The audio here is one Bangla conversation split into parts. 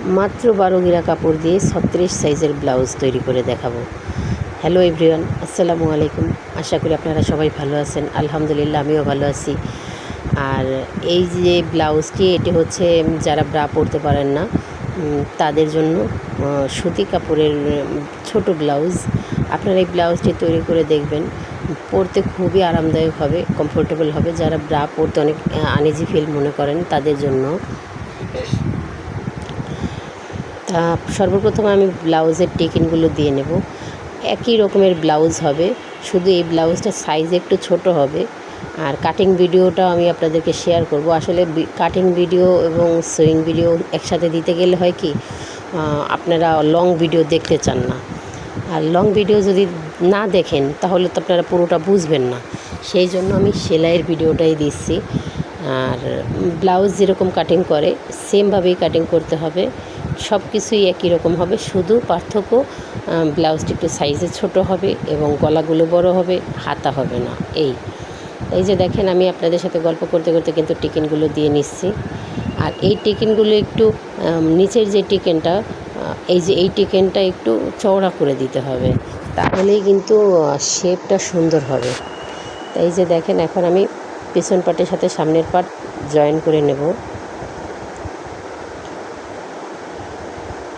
মাত্র 12 গিরা কাপড় দিয়ে 36 সাইজের ব্লাউজ তৈরি করে দেখাবো। হ্যালো এভরিওয়ান, আসসালামু আলাইকুম। আশা করি আপনারা সবাই ভালো আছেন। আলহামদুলিল্লাহ আমিও ভালো আছি। আর এই যে ব্লাউজটি, এটি হচ্ছে যারা ব্রা পরতে পারেন না তাদের জন্য সুতি কাপড়ের ছোট ব্লাউজ। আপনারা এই ব্লাউজটি তৈরি করে দেখবেন, পরতে খুবই আরামদায়ক হবে, কমফোর্টেবল হবে। যারা ব্রা পরতে অনেক আনইজি ফিল মনে করেন তাদের জন্য। তা সর্বপ্রথম আমি ব্লাউজের টেকিনগুলো দিয়ে নেব। একই রকমের ব্লাউজ হবে, শুধু এই ব্লাউজটা সাইজ একটু ছোট হবে। আর কাটিং ভিডিওটাও আমি আপনাদেরকে শেয়ার করব। আসলে কাটিং ভিডিও এবং সুইং ভিডিও একসাথে দিতে গেলে হয় কি, আপনারা লং ভিডিও দেখতে চান না। আর লং ভিডিও যদি না দেখেন তাহলে তো আপনারা পুরোটা বুঝবেন না। সেই জন্য আমি সেলাইয়ের ভিডিওটাই দিচ্ছি। আর ব্লাউজ যেরকম কাটিং করে সেমভাবেই কাটিং করতে হবে। সব কিছুই একই রকম হবে, শুধু পার্থক্য ব্লাউজটি একটু সাইজে ছোট হবে এবং গলাগুলো বড় হবে, হাতা হবে না। এই যে দেখেন, আমি আপনাদের সাথে গল্প করতে করতে কিন্তু টিকিনগুলো দিয়ে নিচ্ছি। আর এই টিকিনগুলো একটু নিচের যে টিকেনটা, এই টিকেনটা একটু চওড়া করে দিতে হবে, তাহলেই কিন্তু শেপটা সুন্দর হবে। এই যে দেখেন, এখন আমি পিছন পাটের সাথে সামনের পাট জয়েন করে নেব।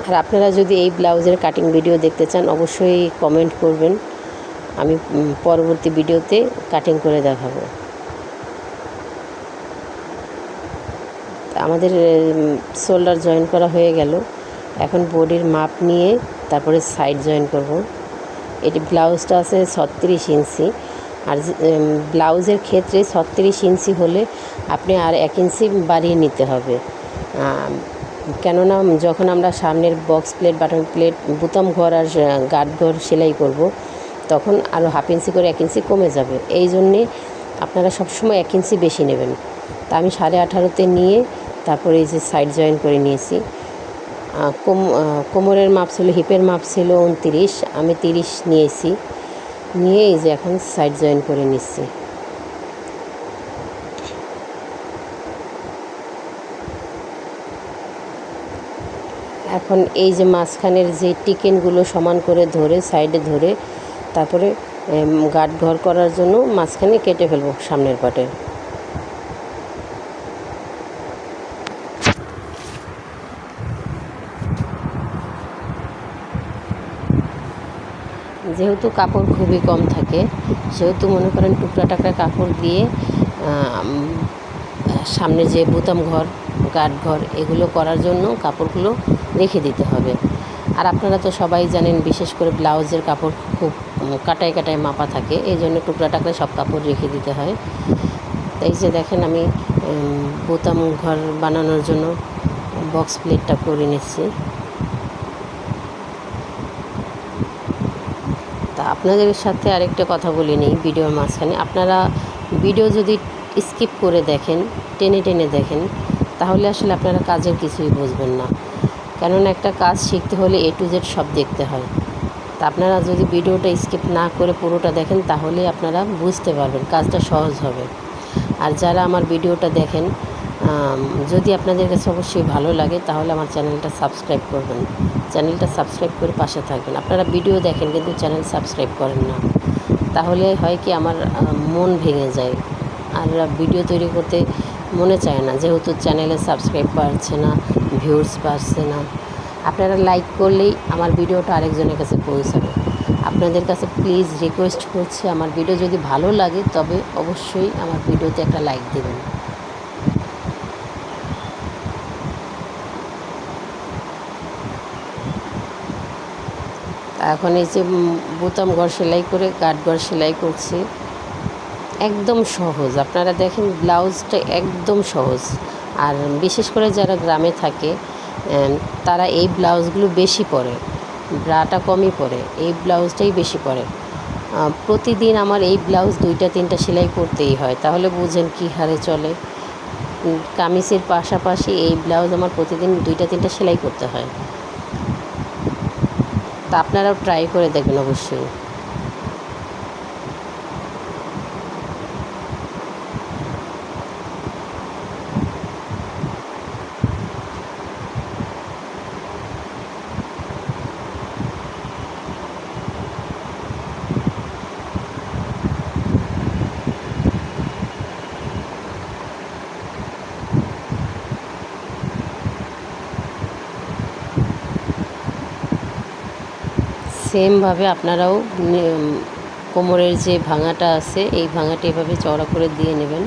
আর আপনারা যদি এই ব্লাউজের কাটিং ভিডিও দেখতে চান অবশ্যই কমেন্ট করবেন, আমি পরবর্তী ভিডিওতে কাটিং করে দেখাবো। আমাদের শোল্ডার জয়েন করা হয়ে গেল। এখন বডির মাপ নিয়ে তারপরে সাইড জয়েন করব। এটি ব্লাউজটা আছে 36 ইঞ্চি। আর ব্লাউজের ক্ষেত্রে 36 ইঞ্চি হলে আপনি আর 1 ইঞ্চি বাড়িয়ে নিতে হবে। কেননা যখন আমরা সামনের বক্স প্লেট, বাটন প্লেট, বুতাম ঘর আর গার্ড ঘর সেলাই করব, তখন আরও হাফ ইঞ্চি করে 1 ইঞ্চি কমে যাবে। এই জন্যে আপনারা সবসময় 1 ইঞ্চি বেশি নেবেন। তা আমি 18.5-তে নিয়ে তারপরে এই যে সাইড জয়েন করে নিয়েছি। কোমরের মাপ ছিল, হিপের মাপ ছিল 29, আমি 30 নিয়েছি। নিয়ে এই যে এখন সাইড জয়েন করে নিচ্ছি। এখন এই যে মাঝখানের যে টিকেনগুলো সমান করে ধরে সাইডে ধরে তারপরে গার্ড ঘর করার জন্য মাঝখানে কেটে ফেলবো সামনের পাটে। যেহেতু কাপড় খুবই কম থাকে, সেহেতু মনে করেন টুকরা টাকরা কাপড় দিয়ে সামনে যে বোতাম ঘর, গার্ড ঘর, এগুলো করার জন্য কাপড়গুলো রেখে দিতে হবে। আর আপনারা তো সবাই জানেন, বিশেষ করে ব্লাউজের কাপড় খুব কাটায় কাটায় মাপা থাকে, এই জন্য টুকরা টাকরা সব কাপড় রেখে দিতে হয়। এই যে দেখেন, আমি বোতাম ঘর বানানোর জন্য বক্স প্লেটটা করে নিচ্ছি। তা আপনাদের সাথে আরেকটা কথা বলে নিই ভিডিওর মাঝখানে, আপনারা ভিডিও যদি স্কিপ করে দেখেন, টেনে টেনে দেখেন, তাহলে আসলে আপনারা কাজের কিছুই বুঝবেন না। কেননা একটা কাজ শিখতে হলে A to Z সব দেখতে হয়। তা আপনারা যদি ভিডিওটা স্কিপ না করে পুরোটা দেখেন, তাহলে আপনারা বুঝতে পারবেন, কাজটা সহজ হবে। আর যারা আমার ভিডিওটা দেখেন, যদি আপনাদের কাছে অবশ্যই ভালো লাগে তাহলে আমার চ্যানেলটা সাবস্ক্রাইব করবেন। চ্যানেলটা সাবস্ক্রাইব করে পাশে থাকবেন। আপনারা ভিডিও দেখেন কিন্তু চ্যানেল সাবস্ক্রাইব করেন না, তাহলে হয় কি, আমার মন ভেঙে যায় আর ভিডিও তৈরি করতে মনে চায় না, যেহেতু চ্যানেলে সাবস্ক্রাইব বাড়ছে না, ভিউজ বাড়ছে না। আপনারা লাইক করলেই আমার ভিডিওটা আরেকজনের কাছে পৌঁছাবে। আপনাদের কাছে প্লিজ রিকোয়েস্ট করছি, আমার ভিডিও যদি ভালো লাগে তবে অবশ্যই আমার ভিডিওতে একটা লাইক দেবেন। এখন এই যে বোতাম ঘর সেলাই করে গার্ড ঘর সেলাই করছি, একদম সহজ। আপনারা দেখেন ব্লাউজটা একদম সহজ। আর বিশেষ করে যারা গ্রামে থাকে তারা এই ব্লাউজগুলো বেশি পরে, ব্রাটা কমই পরে, এই ব্লাউজটাই বেশি পরে। প্রতিদিন আমার এই ব্লাউজ 2-3টা সেলাই করতেই হয়, তাহলে বুঝেন কী হারে চলে। কামিজের পাশাপাশি এই ব্লাউজ আমার প্রতিদিন 2-3টা সেলাই করতে হয়। তা আপনারাও ট্রাই করে দেখবেন অবশ্যই। সেমভাবে আপনারাও কোমরের যে ভাঙাটা আছে এই ভাঙাটা এভাবে চওড়া করে দিয়ে নেবেন।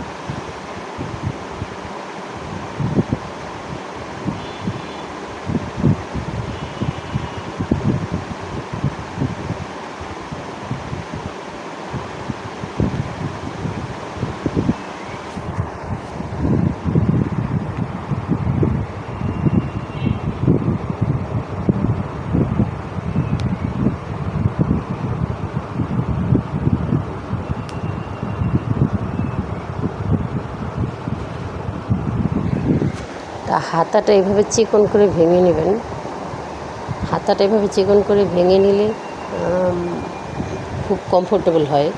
তা হাতাটা এভাবে চিকন করে ভেঙে নেবেন। হাতাটা এভাবে চিকন করে ভেঙে নিলে খুব কমফোর্টেবল হয়।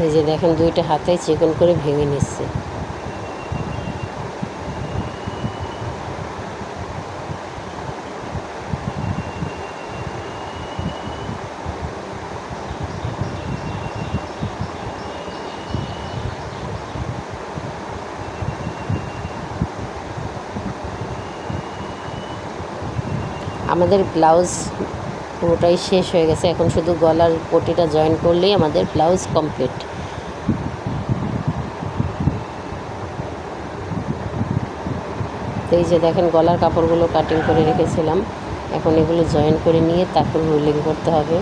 এই যে দেখেন দুইটা হাতায় চিকন করে ভেঙে নিচ্ছে। আমাদের ব্লাউজ পুরোটাই শেষ হয়ে গেছে, এখন শুধু গলার পটিটা জয়েন করলেই আমাদের ব্লাউজ কমপ্লিট। তো এই যে দেখেন গলার কাপড়গুলো কাটিং করে রেখেছিলাম, এখন এগুলো জয়েন করে নিয়ে তারপর রোলিং করতে হবে।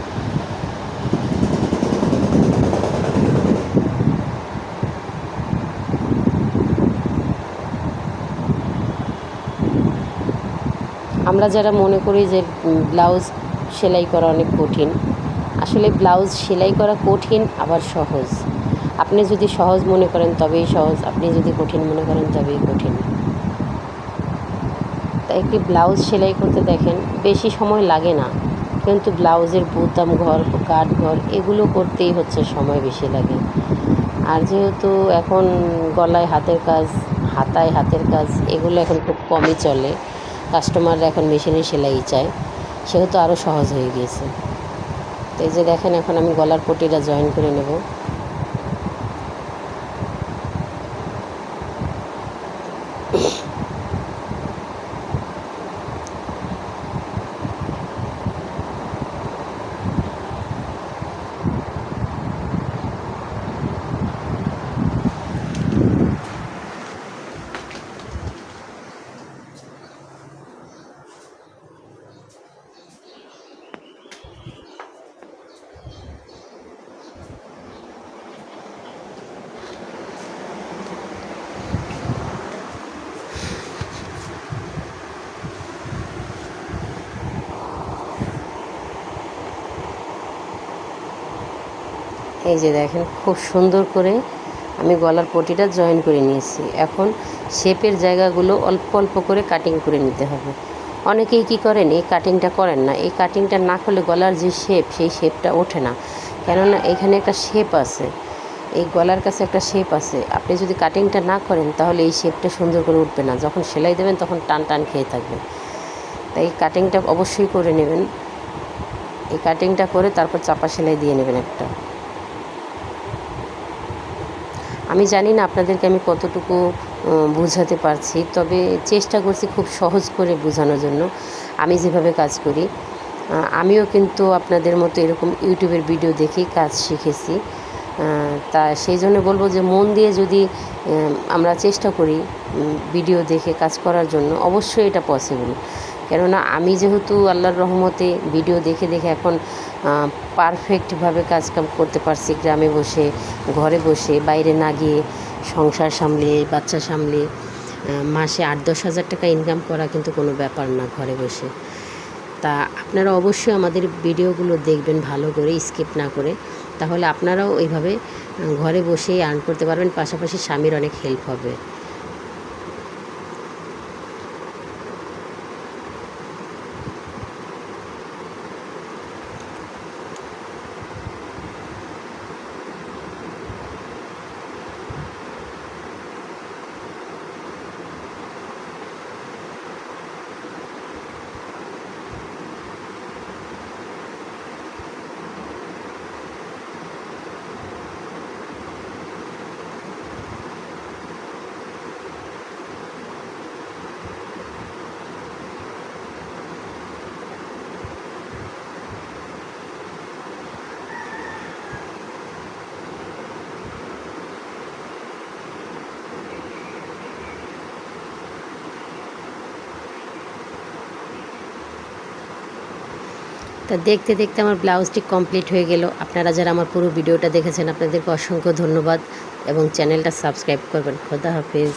আমরা যারা মনে করি যে ব্লাউজ সেলাই করা অনেক কঠিন, আসলে ব্লাউজ সেলাই করা কঠিন আবার সহজ। আপনি যদি সহজ মনে করেন তবেই সহজ, আপনি যদি কঠিন মনে করেন তবেই কঠিন। তাই একটি ব্লাউজ সেলাই করতে দেখেন বেশি সময় লাগে না, কিন্তু ব্লাউজের বুতাম ঘর, কাট ঘর এগুলো করতেই হচ্ছে সময় বেশি লাগে। আর যেহেতু এখন গলায় হাতের কাজ, হাতায় হাতের কাজ এগুলো এখন খুব কমই চলে, কাস্টমাররা এখন মেশিনে সেলাই চায়, সেহেতু আরও সহজ হয়ে গিয়েছে। তো এই যে দেখেন এখন আমি গলার পটিটা জয়েন করে নেব। এই যে দেখেন খুব সুন্দর করে আমি গলার পটিটা জয়েন করে নিয়েছি। এখন শেপের জায়গাগুলো অল্প অল্প করে কাটিং করে নিতে হবে। অনেকেই কী করেন, এই কাটিংটা করেন না। এই কাটিংটা না করলে গলার যে শেপ, সেই শেপটা ওঠে না, কেননা এখানে একটা শেপ আছে, এই গলার কাছে একটা শেপ আছে। আপনি যদি কাটিংটা না করেন তাহলে এই শেপটা সুন্দর করে উঠবে না, যখন সেলাই দেবেন তখন টান টান খেয়ে থাকবে। তাই কাটিংটা অবশ্যই করে নেবেন। এই কাটিংটা করে তারপর চাপা সেলাই দিয়ে নেবেন একটা। আমি জানি না আপনাদেরকে আমি কতটুকু বোঝাতে পারছি, তবে চেষ্টা করছি খুব সহজ করে বোঝানোর জন্য। আমি যেভাবে কাজ করি, আমিও কিন্তু আপনাদের মতো এরকম ইউটিউবের ভিডিও দেখেই কাজ শিখেছি। তা সেই জন্য বলবো যে মন দিয়ে যদি আমরা চেষ্টা করি ভিডিও দেখে কাজ করার জন্য, অবশ্যই এটা পসিবল। কেননা আমি যেহেতু আল্লাহর রহমতে ভিডিও দেখে দেখে এখন পারফেক্টভাবে কাজকাম করতে পারছি, গ্রামে বসে, ঘরে বসে, বাইরে না গিয়ে, সংসার সামলিয়ে, বাচ্চা সামলিয়ে মাসে 8-10 হাজার টাকা ইনকাম করা কিন্তু কোনো ব্যাপার না ঘরে বসে। তা আপনারা অবশ্যই আমাদের ভিডিওগুলো দেখবেন ভালো করে, স্কিপ না করে, তাহলে আপনারাও এইভাবে ঘরে বসেই আর্ন করতে পারবেন, পাশাপাশি স্বামীর অনেক হেল্প হবে। তা দেখতে দেখতে আমার ব্লাউজটি কমপ্লিট হয়ে গেল। আপনারা যারা আমার পুরো ভিডিওটা দেখেছেন আপনাদেরকে অসংখ্য ধন্যবাদ এবং চ্যানেলটা সাবস্ক্রাইব করবেন। খোদা হাফেজ।